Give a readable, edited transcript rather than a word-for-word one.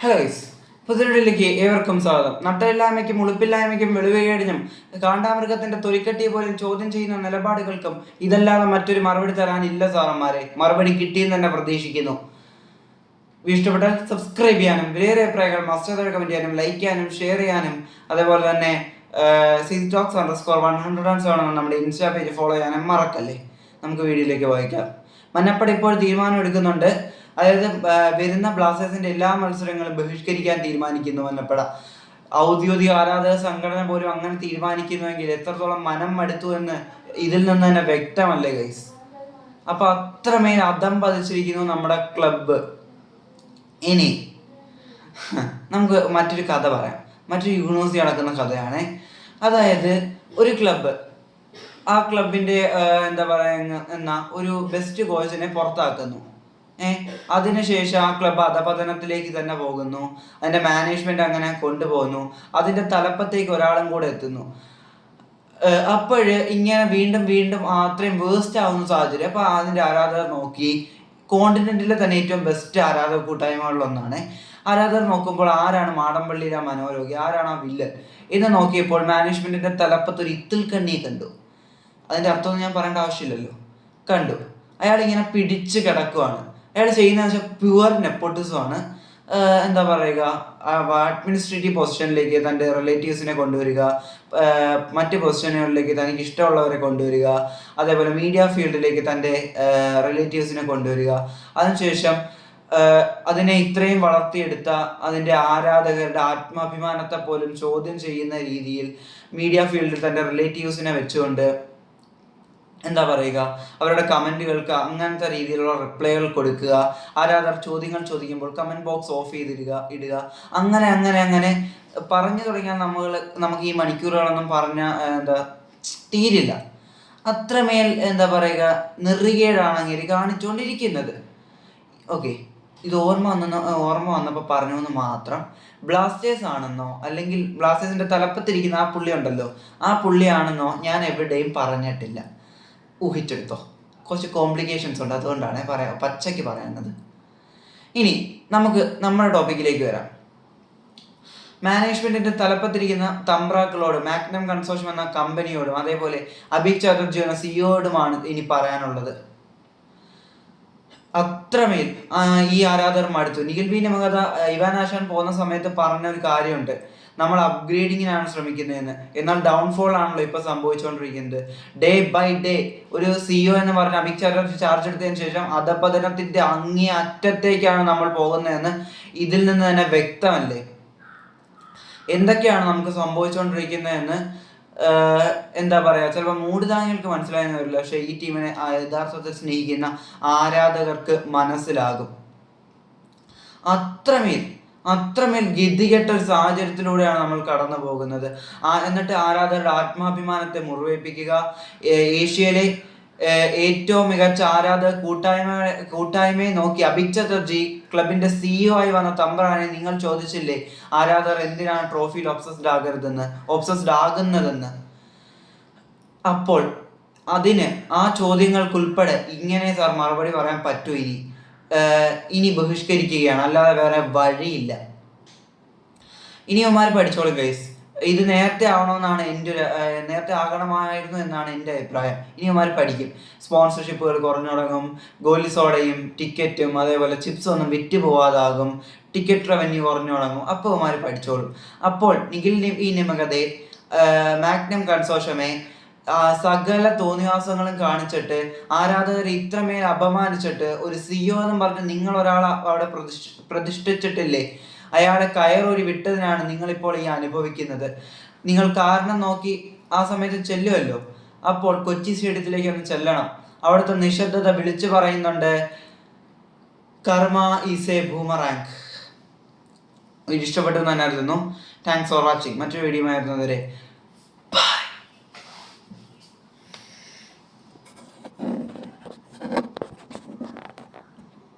Hello guys, പുതിയൊരിലേക്ക് ഏവർക്കും സ്വാഗതം. നട്ടയില്ലായ്മയ്ക്കും ഉളുപ്പില്ലായ്മയ്ക്കും വെളിവുകേടിനും കാണ്ടാമൃഗത്തിന്റെ തൊലിക്കട്ടിയെ പോലും ചോദ്യം ചെയ്യുന്ന നിലപാടുകൾക്കും ഇതല്ലാതെ മറ്റൊരു മറുപടി തരാനില്ല സാറന്മാരെ. മറുപടി കിട്ടിയെന്ന് തന്നെ പ്രതീക്ഷിക്കുന്നു. ഇഷ്ടപ്പെട്ടാൽ സബ്സ്ക്രൈബ് ചെയ്യാനും വിലയേറിയ അഭിപ്രായങ്ങൾ മസ്റ്റർ കമന്റ് ചെയ്യാനും ലൈക്ക് ചെയ്യാനും ഷെയർ ചെയ്യാനും അതേപോലെ തന്നെ CTalks_107 നമ്മുടെ ഇൻസ്റ്റാ പേജ് ഫോളോ ചെയ്യാനും മറക്കല്ലേ. നമുക്ക് വീഡിയോയിലേക്ക് വായിക്കാം. മന്നപ്പട ഇപ്പോൾ തീരുമാനം എടുക്കുന്നുണ്ട്. അതായത് വരുന്ന ബ്ലാസ്റ്റേഴ്സിന്റെ എല്ലാ മത്സരങ്ങളും ബഹിഷ്കരിക്കാൻ തീരുമാനിക്കുന്നു മന്നപ്പട. ഔദ്യോഗിക ആരാധക സംഘടന പോലും അങ്ങനെ തീരുമാനിക്കുന്നുവെങ്കിൽ എത്രത്തോളം മനം മടുത്തു എന്ന് ഇതിൽ നിന്ന് തന്നെ വ്യക്തമല്ലേ ഗൈസ്. അപ്പൊ അത്രമേൽ അധം പതിച്ചിരിക്കുന്നു നമ്മുടെ ക്ലബ്ബ്. ഇനി നമുക്ക് മറ്റൊരു കഥ പറയാം. മറ്റൊരു യൂണിവേഴ്സിറ്റി നടക്കുന്ന കഥയാണ്. അതായത് ഒരു ക്ലബ്ബ്, ആ ക്ലബിന്റെ എന്താ പറയുന്ന ഒരു ബെസ്റ്റ് കോച്ചിനെ പുറത്താക്കുന്നു. അതിനുശേഷം ആ ക്ലബ്ബ് അധപതനത്തിലേക്ക് തന്നെ പോകുന്നു. അതിന്റെ മാനേജ്മെന്റ് അങ്ങനെ കൊണ്ടുപോകുന്നു. അതിന്റെ തലപ്പത്തേക്ക് ഒരാളും കൂടെ എത്തുന്നു. അപ്പോഴ് ഇങ്ങനെ വീണ്ടും വീണ്ടും അത്രയും വേസ്റ്റ് ആവുന്ന സാഹചര്യം. അപ്പൊ അതിന്റെ ആരാധകർ നോക്കി, കോണ്ടിനെന്റിലെ തന്നെ ഏറ്റവും ബെസ്റ്റ് ആരാധക കൂട്ടായ്മകളിലൊന്നാണ്. ആരാധകർ നോക്കുമ്പോൾ ആരാണ് മാടമ്പള്ളിയിലെ മനോരോഗി, ആരാണ് ആ വില്ലൻ എന്ന് നോക്കിയപ്പോൾ മാനേജ്മെന്റിന്റെ തലപ്പത്ത് ഒരു ഇത്തിൽ കണ്ണിയെ കണ്ടു. അതിന്റെ അർത്ഥമൊന്നും ഞാൻ പറയേണ്ട ആവശ്യമില്ലല്ലോ. കണ്ടു, അയാൾ ഇങ്ങനെ പിടിച്ച് കിടക്കുവാണ്. അയാൾ ചെയ്യുന്നതെന്ന് വെച്ചാൽ പ്യുവർ നെപ്പോട്ടിസമാണ്. എന്താ പറയുക, അഡ്മിനിസ്ട്രേറ്റീവ് പൊസിഷനിലേക്ക് തൻ്റെ റിലേറ്റീവ്സിനെ കൊണ്ടുവരിക, മറ്റ് പൊസിഷനുകളിലേക്ക് തനിക്ക് ഇഷ്ടമുള്ളവരെ കൊണ്ടുവരിക, അതേപോലെ മീഡിയ ഫീൽഡിലേക്ക് തൻ്റെ റിലേറ്റീവ്സിനെ കൊണ്ടുവരിക. അതിനുശേഷം അതിനെ ഇത്രയും വളർത്തിയെടുത്ത അതിൻ്റെ ആരാധകരുടെ ആത്മാഭിമാനത്തെ പോലും ചോദ്യം ചെയ്യുന്ന രീതിയിൽ മീഡിയ ഫീൽഡിൽ തൻ്റെ റിലേറ്റീവ്സിനെ വെച്ചുകൊണ്ട് എന്താ പറയുക, അവരുടെ കമൻറ്റുകൾക്ക് അങ്ങനത്തെ രീതിയിലുള്ള റിപ്ലൈകൾ കൊടുക്കുക. ആരാധകർ ചോദ്യങ്ങൾ ചോദിക്കുമ്പോൾ കമൻറ്റ് ബോക്സ് ഓഫ് ഇടുക. അങ്ങനെ അങ്ങനെ അങ്ങനെ പറഞ്ഞു തുടങ്ങിയാൽ നമുക്ക് ഈ മണിക്കൂറുകളൊന്നും എന്താ തീരില്ല. അത്രമേൽ എന്താ പറയുക നെറികേടാണ് അങ്ങനെ കാണിച്ചുകൊണ്ടിരിക്കുന്നത്. ഓക്കെ, ഇത് ഓർമ്മ വന്നപ്പോൾ പറഞ്ഞു എന്ന് മാത്രം. ബ്ലാസ്റ്റേഴ്സ് ആണെന്നോ അല്ലെങ്കിൽ ബ്ലാസ്റ്റേഴ്സിന്റെ തലപ്പത്തിരിക്കുന്ന ആ പുള്ളി ഉണ്ടല്ലോ, ആ പുള്ളിയാണെന്നോ ഞാൻ എവിടെയും പറഞ്ഞിട്ടില്ല. ഊഹിച്ചെടുത്തോ. കുറച്ച് കോംപ്ലിക്കേഷൻസ് ഉണ്ട്, അതുകൊണ്ടാണ് പച്ചയ്ക്ക് പറയുന്നത്. ഇനി നമുക്ക് നമ്മുടെ ടോപ്പിക്കിലേക്ക് വരാം. മാനേജ്മെന്റിന്റെ തലപ്പത്തിരിക്കുന്ന തമ്പ്രാക്കളോട്, മാഗ്നം കൺസോർഷ്യം എന്ന കമ്പനിയോടും അതേപോലെ അഭിക് ചാറ്റർജി എന്ന സിഇഒയോടുമാണ് ഇനി പറയാനുള്ളത്. അത്രമേൽ ഈ ആരാധകർ മടുത്തു. നിഖിൽ ബി മഗത ഇവാൻ ആശാൻ പോകുന്ന സമയത്ത് പറഞ്ഞ ഒരു കാര്യമുണ്ട്, നമ്മൾ അപ്ഗ്രേഡിങ്ങിനാണ് ശ്രമിക്കുന്നതെന്ന്. എന്നാൽ ഡൗൺഫോൾ ആണല്ലോ ഇപ്പൊ സംഭവിച്ചുകൊണ്ടിരിക്കുന്നത്. ഡേ ബൈ ഡേ ഒരു സിഇഒ എന്ന് പറഞ്ഞ അഭിക് ചാറ്റർജി ചാർജ് എടുത്തതിന് ശേഷം അധപതനത്തിന്റെ അങ്ങേ അറ്റത്തേക്കാണ് നമ്മൾ പോകുന്നതെന്ന് ഇതിൽ നിന്ന് തന്നെ വ്യക്തമല്ലേ. എന്തൊക്കെയാണ് നമുക്ക് സംഭവിച്ചുകൊണ്ടിരിക്കുന്നതെന്ന് എന്താ പറയാ, ചിലപ്പോൾ മൂടുതാങ്ങൾക്ക് മനസ്സിലായെന്ന് വരില്ല, പക്ഷെ ഈ ടീമിനെ യഥാർത്ഥത്തിൽ സ്നേഹിക്കുന്ന ആരാധകർക്ക് മനസ്സിലാകും. അത്രമേൽ ഗതികെട്ട ഒരു സാഹചര്യത്തിലൂടെയാണ് നമ്മൾ കടന്നു പോകുന്നത്. എന്നിട്ട് ആരാധകരുടെ ആത്മാഭിമാനത്തെ മുറിവേൽപ്പിക്കുക. ഏഷ്യയിലെ ഏറ്റവും മികച്ച ആരാധക കൂട്ടായ്മയെ നോക്കി അഭിക് ചാറ്റർജി ക്ലബിന്റെ സിഇഒ ആയി വന്ന തമ്പ്രാനെ നിങ്ങൾ ചോദിച്ചില്ലേ ആരാധകർ എന്തിനാണ് ട്രോഫിയിൽ ഒബ്സസ്ഡ് ആകുന്നതെന്ന്. അപ്പോൾ അതിന് ആ ചോദ്യങ്ങൾക്കുൾപ്പെടെ ഇങ്ങനെ സാർ മറുപടി പറയാൻ പറ്റൂ. ഇനി ബഹിഷ്കരിക്കുകയാണ്, അല്ലാതെ വേറെ വഴിയില്ല. ഇനി അവന്മാർ പഠിച്ചോളും ഗൈസ്. ഇത് നേരത്തെ ആവണമെന്നാണ് നേരത്തെ ആകണമായിരുന്നു എന്നാണ് എൻ്റെ അഭിപ്രായം. ഇനി അവന്മാർ പഠിക്കും. സ്പോൺസർഷിപ്പുകൾ കുറഞ്ഞു തുടങ്ങും, ഗോലി സോഡയും ടിക്കറ്റും അതേപോലെ ചിപ്സും ഒന്നും വിറ്റ് പോവാതാകും, ടിക്കറ്റ് റവന്യൂ കുറഞ്ഞു തുടങ്ങും. അപ്പോൾ അവന്മാർ പഠിച്ചോളും. അപ്പോൾ നിഖിൽ ഈ നിമകതയെ മാഗ്നം കൺസോർഷ്യമേ സകല തോന്നിവാസങ്ങളും കാണിച്ചിട്ട് ആരാധകരെ ഇത്രമേൽ അപമാനിച്ചിട്ട് ഒരു സിഇഒ എന്നും പറഞ്ഞ് നിങ്ങൾ ഒരാളെ അവിടെ പ്രതിഷ്ഠിച്ചിട്ടില്ലേ, അയാളെ കയറൂരി വിട്ടതിനാണ് നിങ്ങളിപ്പോൾ ഈ അനുഭവിക്കുന്നത്. നിങ്ങൾ കാരണം നോക്കി ആ സമയത്ത് ചെല്ലുമല്ലോ, അപ്പോൾ കൊച്ചി സ്റ്റേഡിയത്തിലേക്ക് ഒന്ന് ചെല്ലണം. അവിടുത്തെ നിശബ്ദത വിളിച്ചു പറയുന്നുണ്ട്, കർമ്മ ഈസ് എ ബൂമറാങ്. ഇഷ്ടപ്പെട്ടു എന്ന് തന്നെ അറിയുന്നു. Thanks for watching. മറ്റൊരു വീഡിയോ ആയിരുന്നവരെ